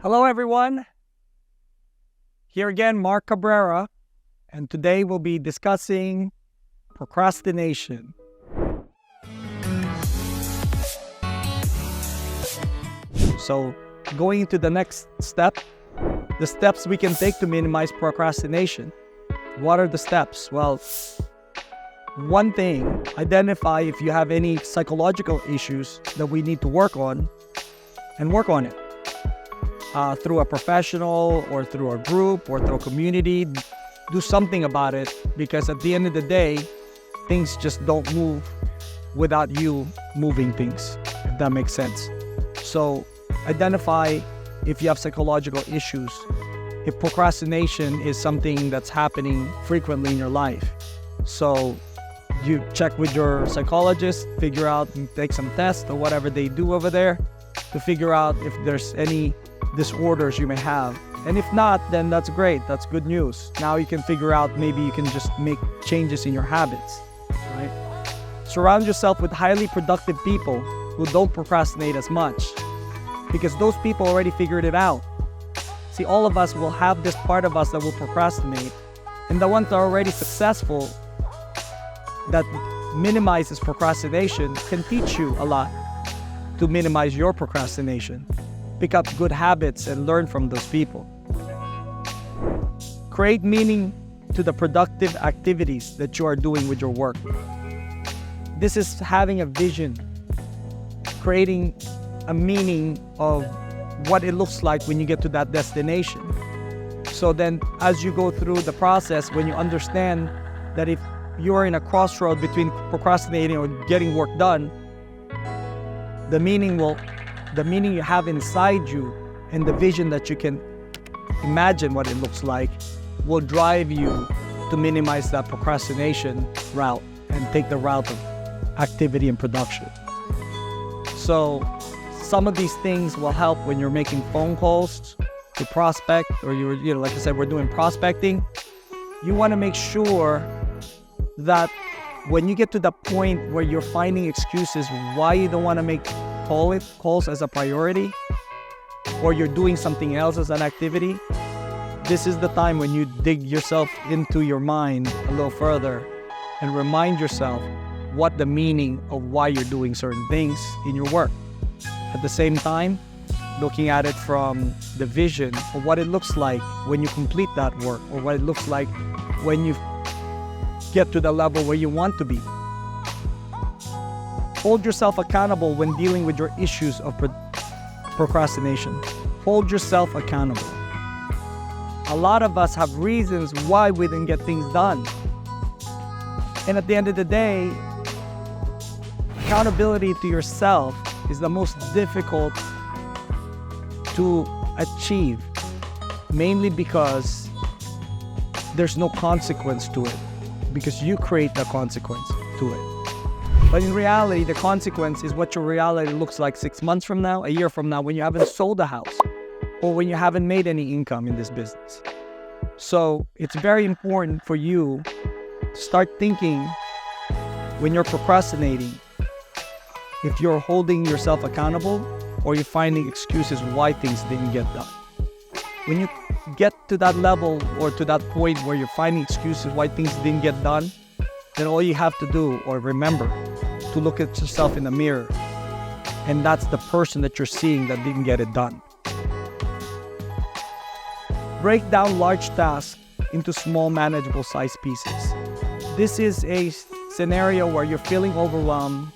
Hello everyone, here again Mark Cabrera, and today we'll be discussing procrastination. So going into the next step, the steps we can take to minimize procrastination. What are the steps? Well, one thing, identify if you have any psychological issues that we need to work on and work on it. Through a professional or through a group or through a community, do something about it, because at the end of the day, things just don't move without you moving things, if that makes sense. So identify if you have psychological issues, if procrastination is something that's happening frequently in your life. So you check with your psychologist, figure out and take some tests or whatever they do over there to figure out if there's any disorders you may have. And if not, then that's great. That's good news. Now you can figure out, maybe you can just make changes in your habits, right? Surround yourself with highly productive people who don't procrastinate as much, because those people already figured it out. See, all of us will have this part of us that will procrastinate, and the ones that are already successful that minimizes procrastination can teach you a lot to minimize your procrastination. Pick up good habits and learn from those people. Create meaning to the productive activities that you are doing with your work. This is having a vision, creating a meaning of what it looks like when you get to that destination. So then as you go through the process, when you understand that if you're in a crossroad between procrastinating or getting work done, the meaning you have inside you and the vision that you can imagine what it looks like will drive you to minimize that procrastination route and take the route of activity and production. So some of these things will help when you're making phone calls to prospect, or like I said, we're doing prospecting. You want to make sure that when you get to the point where you're finding excuses why you don't want to make calls as a priority, or you're doing something else as an activity, this is the time when you dig yourself into your mind a little further and remind yourself what the meaning of why you're doing certain things in your work. At the same time, looking at it from the vision of what it looks like when you complete that work, or what it looks like when you get to the level where you want to be. Hold yourself accountable when dealing with your issues of procrastination. Hold yourself accountable. A lot of us have reasons why we didn't get things done. And at the end of the day, accountability to yourself is the most difficult to achieve, mainly because there's no consequence to it, because you create the consequence to it. But in reality, the consequence is what your reality looks like 6 months from now, a year from now, when you haven't sold a house or when you haven't made any income in this business. So it's very important for you to start thinking when you're procrastinating, if you're holding yourself accountable or you're finding excuses why things didn't get done. When you get to that level or to that point where you're finding excuses why things didn't get done, then all you have to do, or remember, to look at yourself in the mirror, and that's the person that you're seeing that didn't get it done. Break down large tasks into small manageable size pieces. This is a scenario where you're feeling overwhelmed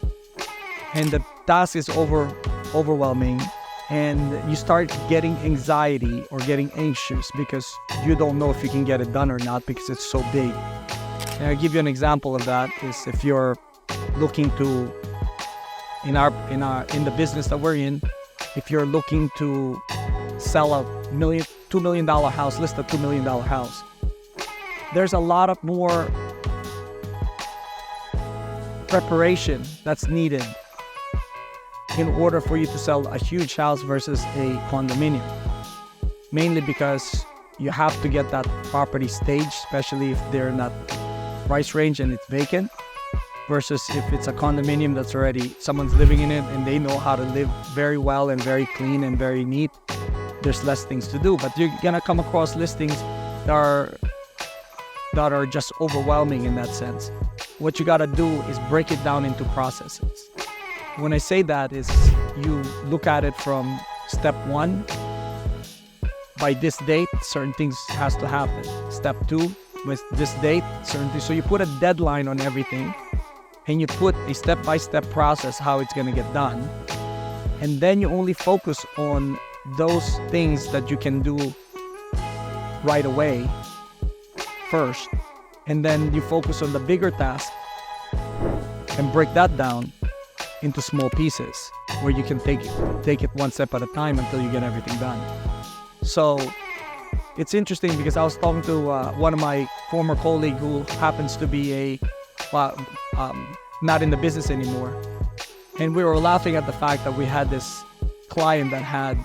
and the task is overwhelming, and you start getting anxiety or getting anxious because you don't know if you can get it done or not because it's so big. And I'll give you an example of that is if you're looking to, in the business that we're in, if you're looking to sell a $2 million house, list a $2 million house, there's a lot of more preparation that's needed in order for you to sell a huge house versus a condominium. Mainly because you have to get that property staged, especially if they're in that price range and it's vacant, versus if it's a condominium that's already, someone's living in it and they know how to live very well and very clean and very neat. there's less things to do. But you're gonna come across listings that are just overwhelming in that sense. What you gotta do is break it down into processes. When I say that is you look at it from step 1, by this date, certain things has to happen. Step 2, with this date, certain things. So you put a deadline on everything and you put a step-by-step process how it's gonna get done. And then you only focus on those things that you can do right away first. And then you focus on the bigger task and break that down into small pieces where you can take it one step at a time until you get everything done. So it's interesting because I was talking to one of my former colleagues who happens to be not in the business anymore. And we were laughing at the fact that we had this client that had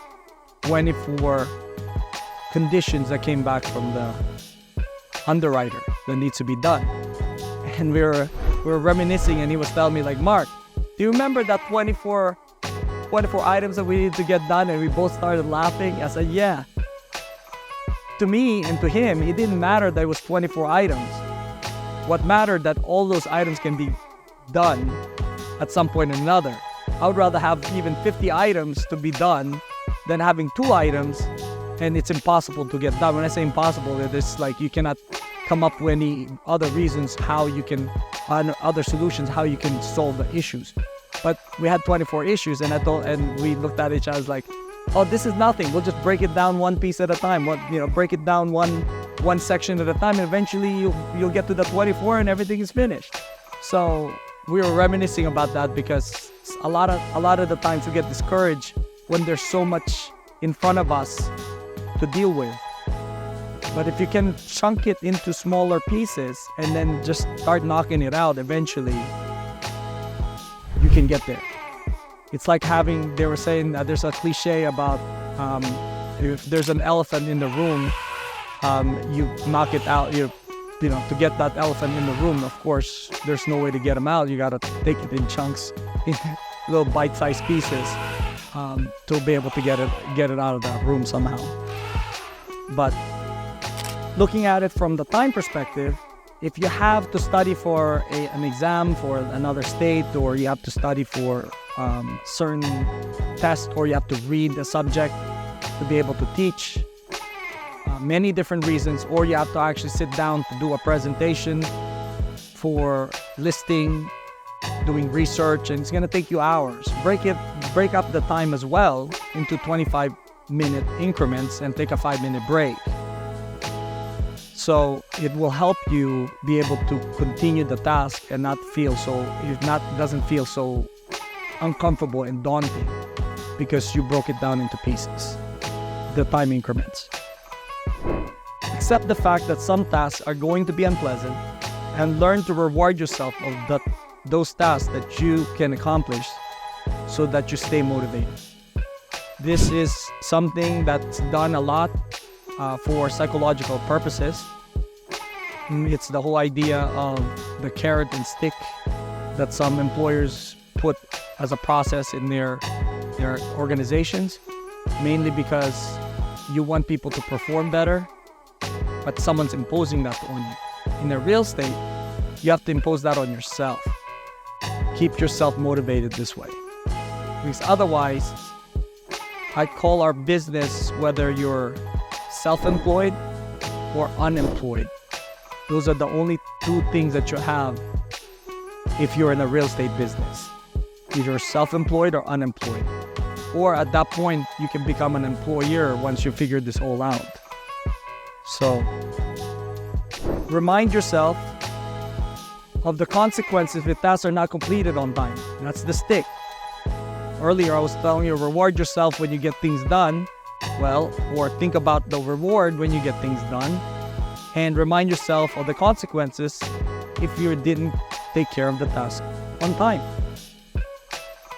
24 conditions that came back from the underwriter that needs to be done. And we were reminiscing, and he was telling me, like, Mark, do you remember that 24 items that we needed to get done? And we both started laughing. I said, yeah. To me and to him, it didn't matter that it was 24 items. What mattered that all those items can be done at some point or another. I would rather have even 50 items to be done than having 2 items and it's impossible to get done. When I say impossible, it's like you cannot come up with any other reasons how you can, other solutions how you can solve the issues. But we had 24 issues, and we looked at each other like, oh, this is nothing. We'll just break it down one piece at a time. Break it down one section at a time, and eventually you'll get to the 24 and everything is finished. So we were reminiscing about that because a lot of the times we get discouraged when there's so much in front of us to deal with. But if you can chunk it into smaller pieces and then just start knocking it out, eventually you can get there. It's like they were saying that there's a cliche about if there's an elephant in the room, you knock it out, to get that elephant in the room, of course, there's no way to get him out. You got to take it in chunks, in little bite-sized pieces to be able to get it out of that room somehow. But looking at it from the time perspective, if you have to study for an exam for another state, or you have to study for certain tests, or you have to read a subject to be able to teach, many different reasons, or you have to actually sit down to do a presentation for listing, doing research, and it's going to take you hours. Break up the time as well into 25-minute increments and take a 5-minute break. So it will help you be able to continue the task and doesn't feel so uncomfortable and daunting because you broke it down into pieces, the time increments. Accept the fact that some tasks are going to be unpleasant and learn to reward yourself of those tasks that you can accomplish so that you stay motivated. This is something that's done a lot for psychological purposes. It's the whole idea of the carrot and stick that some employers put as a process in their organizations, mainly because you want people to perform better, but someone's imposing that on you. In a real estate, you have to impose that on yourself. Keep yourself motivated this way. Because otherwise, I call our business, whether you're self-employed or unemployed, those are the only 2 things that you have if you're in a real estate business. Either self-employed or unemployed. Or at that point, you can become an employer once you figure this all out. So, remind yourself of the consequences if tasks are not completed on time. That's the stick. Earlier, I was telling you, reward yourself when you get things done. Well, or think about the reward when you get things done. And remind yourself of the consequences if you didn't take care of the task on time.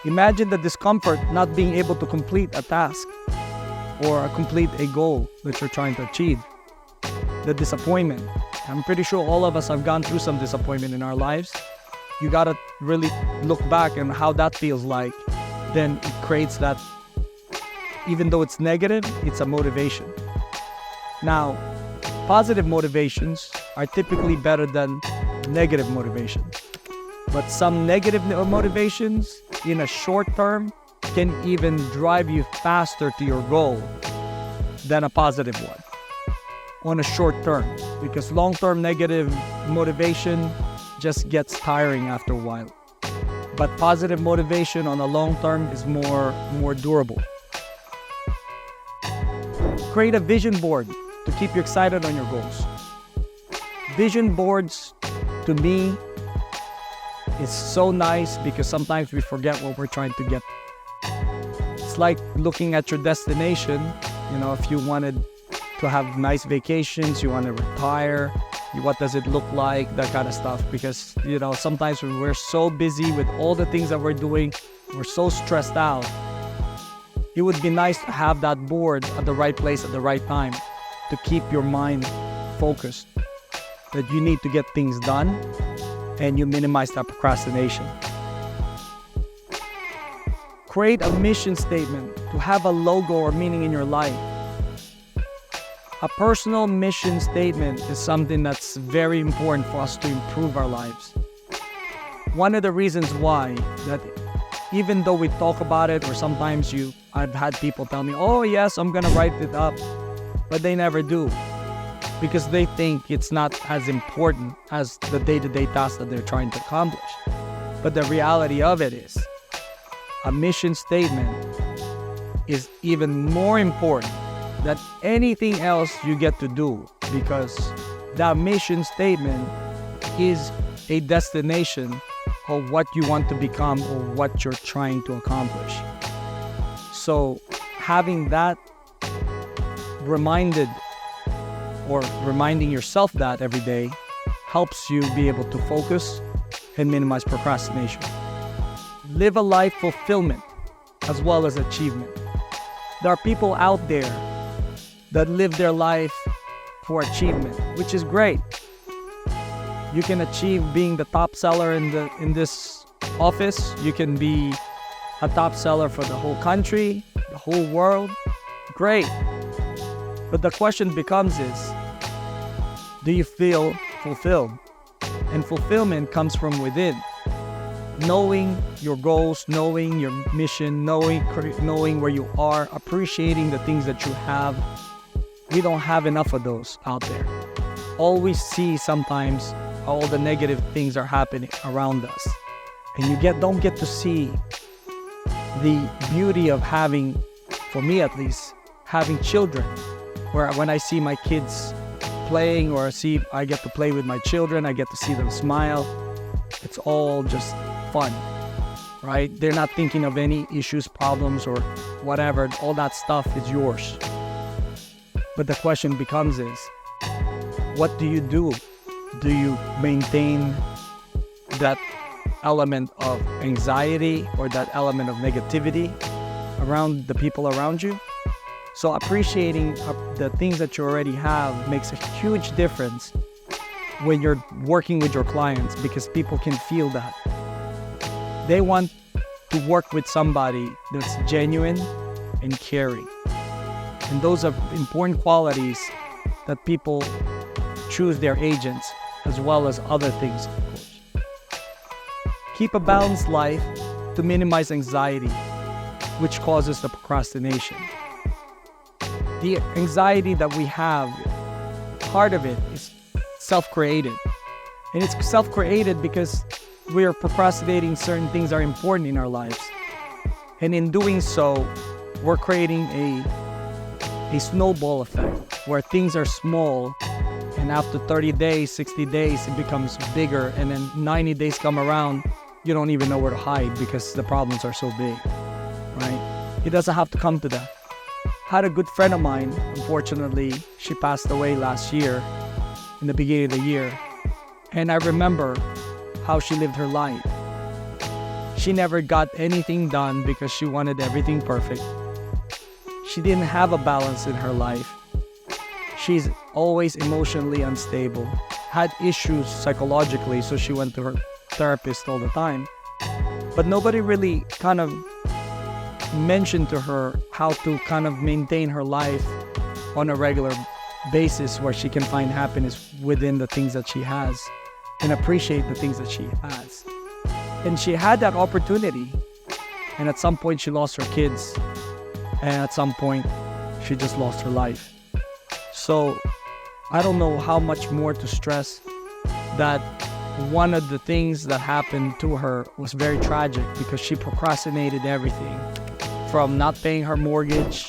Imagine the discomfort not being able to complete a task or complete a goal that you're trying to achieve. The disappointment. I'm pretty sure all of us have gone through some disappointment in our lives. You gotta really look back and how that feels like. Then it creates that even though it's negative, it's a motivation. Now, positive motivations are typically better than negative motivation. But some negative motivations in a short term can even drive you faster to your goal than a positive one on a short term, because long-term negative motivation just gets tiring after a while. But positive motivation on a long term is more durable. Create a vision board to keep you excited on your goals. Vision boards, to me, is so nice because sometimes we forget what we're trying to get. It's like looking at your destination. If you wanted to have nice vacations, you want to retire, what does it look like, that kind of stuff. Because, sometimes when we're so busy with all the things that we're doing, we're so stressed out. It would be nice to have that board at the right place at the right time to keep your mind focused, that you need to get things done and you minimize that procrastination. Create a mission statement to have a logo or meaning in your life. A personal mission statement is something that's very important for us to improve our lives. One of the reasons why that even though we talk about it, or sometimes I've had people tell me, oh yes, I'm gonna write it up, but they never do, because they think it's not as important as the day-to-day tasks that they're trying to accomplish. But the reality of it is, a mission statement is even more important than anything else you get to do, because that mission statement is a destination of what you want to become or what you're trying to accomplish. So having that reminded, or reminding yourself that every day, helps you be able to focus and minimize procrastination. Live a life fulfillment as well as achievement. There are people out there that live their life for achievement, which is great. You can achieve being the top seller in this office. You can be a top seller for the whole country, the whole world. Great. But the question becomes is, do you feel fulfilled? And fulfillment comes from within. Knowing your goals, knowing your mission, knowing where you are, appreciating the things that you have. We don't have enough of those out there. All we see sometimes, all the negative things are happening around us. And you don't get to see the beauty of having, for me at least, having children. Where when I see my kids playing, or I get to play with my children, I get to see them smile. It's all just fun, right? They're not thinking of any issues, problems, or whatever. All that stuff is yours. But the question becomes is, what do you do? Do you maintain that element of anxiety or that element of negativity around the people around you? So appreciating the things that you already have makes a huge difference when you're working with your clients, because people can feel that. They want to work with somebody that's genuine and caring. And those are important qualities that people choose their agents, as well as other things, of course. Keep a balanced life to minimize anxiety, which causes the procrastination. The anxiety that we have, part of it is self-created. And it's self-created because we are procrastinating certain things that are important in our lives. And in doing so, we're creating a snowball effect where things are small, and after 30 days, 60 days, it becomes bigger, and then 90 days come around, you don't even know where to hide because the problems are so big, right? It doesn't have to come to that. I had a good friend of mine, unfortunately, she passed away last year, in the beginning of the year, and I remember how she lived her life. She never got anything done because she wanted everything perfect. She didn't have a balance in her life. She's always emotionally unstable, had issues psychologically, so she went to her therapist all the time. But nobody really kind of mentioned to her how to kind of maintain her life on a regular basis where she can find happiness within the things that she has and appreciate the things that she has. And she had that opportunity. And at some point she lost her kids. And at some point she just lost her life. So I don't know how much more to stress that one of the things that happened to her was very tragic because she procrastinated everything from not paying her mortgage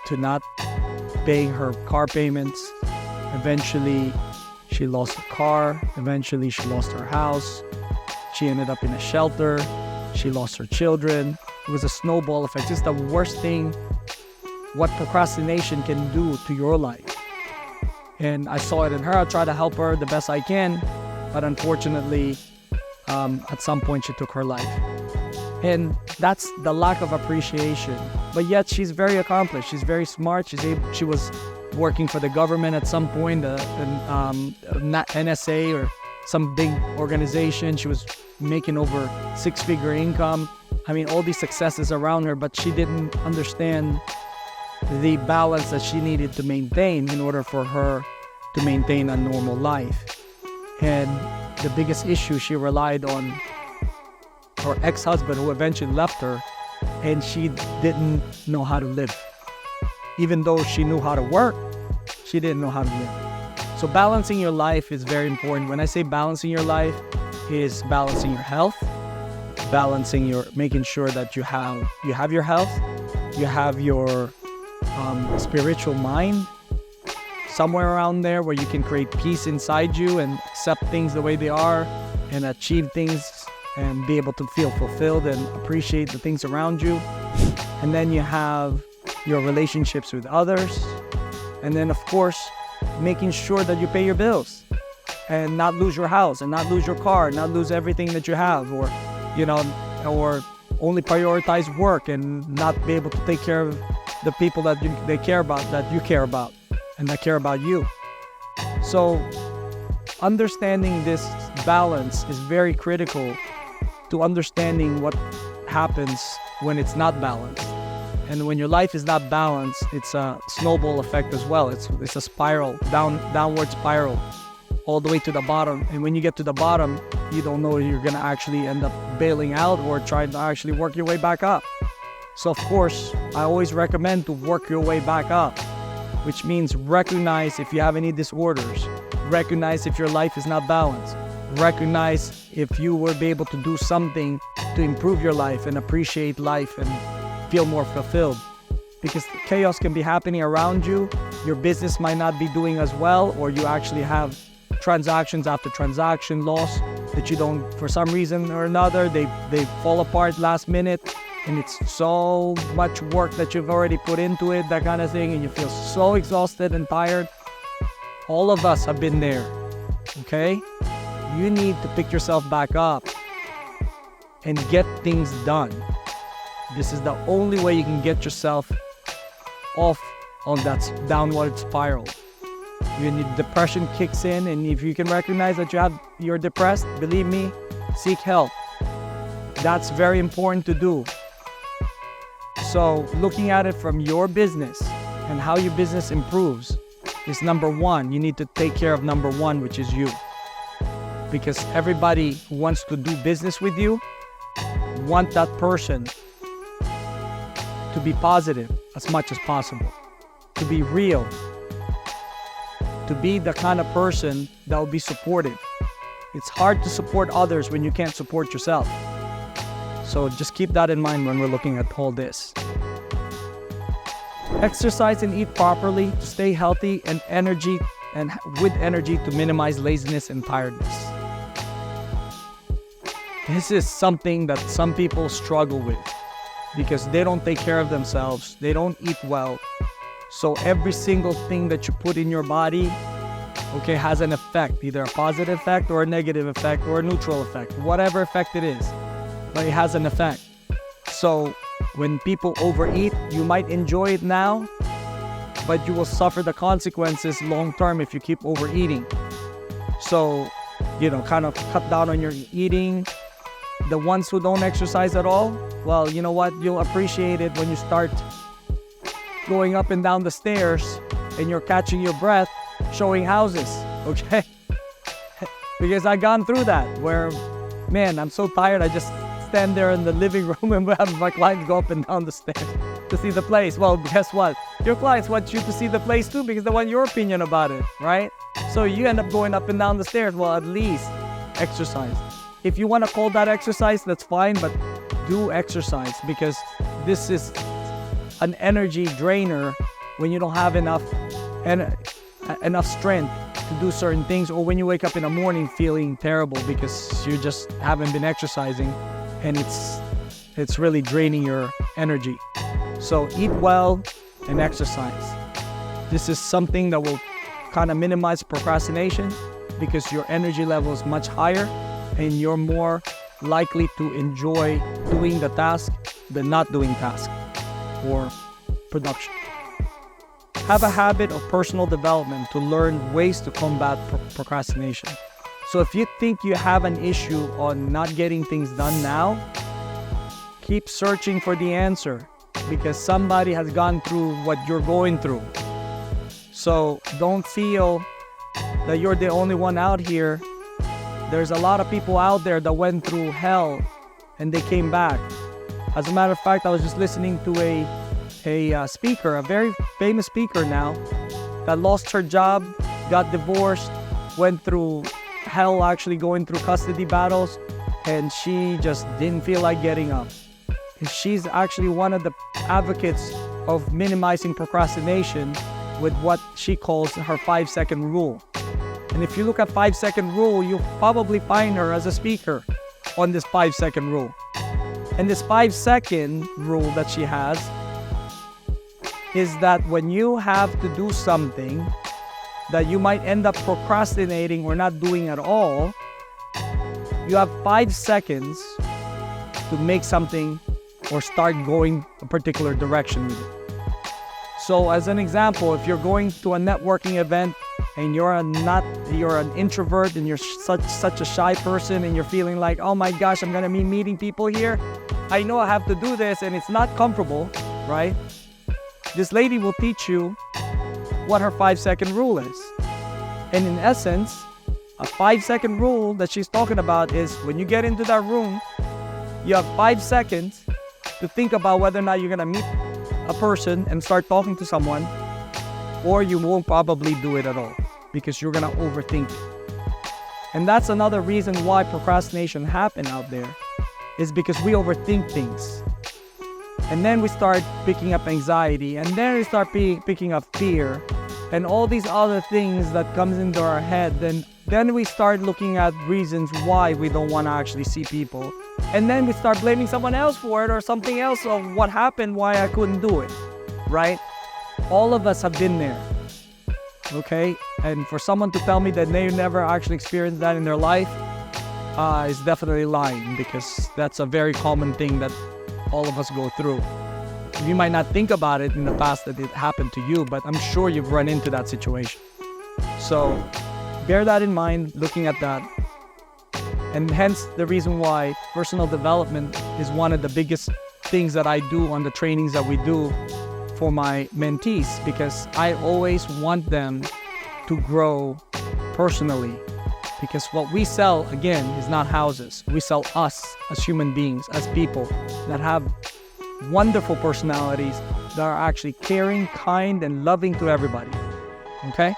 to not paying her car payments. Eventually, she lost her car. Eventually, she lost her house. She ended up in a shelter. She lost her children. It was a snowball effect. It's the worst thing what procrastination can do to your life. And I saw it in her. I tried to help her the best I can. But unfortunately, at some point, she took her life. And that's the lack of appreciation. But yet, she's very accomplished. She's very smart. She was working for the government at some point, NSA or some big organization. She was making over six-figure income. I mean, all these successes around her, but she didn't understand the balance that she needed to maintain in order for her to maintain a normal life. And the biggest issue, she relied on her ex-husband who eventually left her, and she didn't know how to live. Even though she knew how to work, she didn't know how to live. So balancing your life is very important. When I say balancing your life, is balancing your health, making sure that you have your health, you have your spiritual mind somewhere around there where you can create peace inside you and accept things the way they are and achieve things and be able to feel fulfilled and appreciate the things around you. And then you have your relationships with others. And then, of course, making sure that you pay your bills and not lose your house and not lose your car, not lose everything that you have, or only prioritize work and not be able to take care of the people that you care about and that care about you. So understanding this balance is very critical to understanding what happens when it's not balanced. And when your life is not balanced, it's a snowball effect as well. It's a spiral, downward spiral, all the way to the bottom. And when you get to the bottom, you don't know if you're gonna actually end up bailing out or trying to actually work your way back up. So of course, I always recommend to work your way back up, which means recognize if you have any disorders, recognize if your life is not balanced, recognize if you will be able to do something to improve your life and appreciate life and feel more fulfilled. Because chaos can be happening around you, your business might not be doing as well, or you actually have transactions after transaction loss that you don't, for some reason or another, they fall apart last minute, and it's so much work that you've already put into it, that kind of thing, and you feel so exhausted and tired. All of us have been there, okay? You need to pick yourself back up and get things done. This is the only way you can get yourself off on that downward spiral. When your depression kicks in, and if you can recognize that you're depressed, believe me, seek help. That's very important to do. So looking at it from your business and how your business improves is number one. You need to take care of number one, which is you. Because everybody who wants to do business with you want that person to be positive as much as possible, to be real, to be the kind of person that will be supportive. It's hard to support others when you can't support yourself. So just keep that in mind when we're looking at all this. Exercise and eat properly to stay healthy and with energy to minimize laziness and tiredness. This is something that some people struggle with because they don't take care of themselves. They don't eat well. So every single thing that you put in your body, has an effect, either a positive effect or a negative effect or a neutral effect, whatever effect it is, but it has an effect. So when people overeat, you might enjoy it now, but you will suffer the consequences long term if you keep overeating. So, kind of cut down on your eating, the ones who don't exercise at all, well, you know what? You'll appreciate it when you start going up and down the stairs and you're catching your breath, showing houses, okay? Because I've gone through that where, man, I'm so tired, I just stand there in the living room and have my clients go up and down the stairs to see the place. Well, guess what? Your clients want you to see the place too because they want your opinion about it, right? So you end up going up and down the stairs. Well, at least exercise. If you want to call that exercise, that's fine, but do exercise because this is an energy drainer when you don't have enough strength to do certain things, or when you wake up in the morning feeling terrible because you just haven't been exercising and it's really draining your energy. So eat well and exercise. This is something that will kind of minimize procrastination because your energy level is much higher and you're more likely to enjoy doing the task than not doing task or production. Have a habit of personal development to learn ways to combat procrastination. So if you think you have an issue on not getting things done now, keep searching for the answer because somebody has gone through what you're going through. So don't feel that you're the only one out here. There's a lot of people out there that went through hell and they came back. As a matter of fact, I was just listening to a speaker, a very famous speaker now, that lost her job, got divorced, went through hell actually going through custody battles, and she just didn't feel like getting up. And she's actually one of the advocates of minimizing procrastination with what she calls her 5-second rule. And if you look at 5-second rule, you'll probably find her as a speaker on this 5-second rule. And this 5-second rule that she has is that when you have to do something that you might end up procrastinating or not doing at all, you have 5 seconds to make something or start going a particular direction with it. So as an example, if you're going to a networking event and you're an introvert and you're such a shy person and you're feeling like, oh my gosh, I'm gonna be meeting people here. I know I have to do this and it's not comfortable, right? This lady will teach you what her 5-second rule is. And in essence, a 5-second rule that she's talking about is when you get into that room, you have 5 seconds to think about whether or not you're gonna meet a person and start talking to someone, or you won't probably do it at all because you're gonna overthink it. And that's another reason why procrastination happens out there, is because we overthink things. And then we start picking up anxiety, and then we start picking up fear, and all these other things that comes into our head. Then we start looking at reasons why we don't want to actually see people. And then we start blaming someone else for it or something else of what happened, why I couldn't do it, right? All of us have been there, okay? And for someone to tell me that they never actually experienced that in their life is definitely lying, because that's a very common thing that all of us go through. You might not think about it in the past that it happened to you, but I'm sure you've run into that situation. So bear that in mind, looking at that. And hence the reason why personal development is one of the biggest things that I do on the trainings that we do for my mentees, because I always want them to grow personally. Because what we sell, again, is not houses. We sell us as human beings, as people that have wonderful personalities, that are actually caring, kind, and loving to everybody. Okay?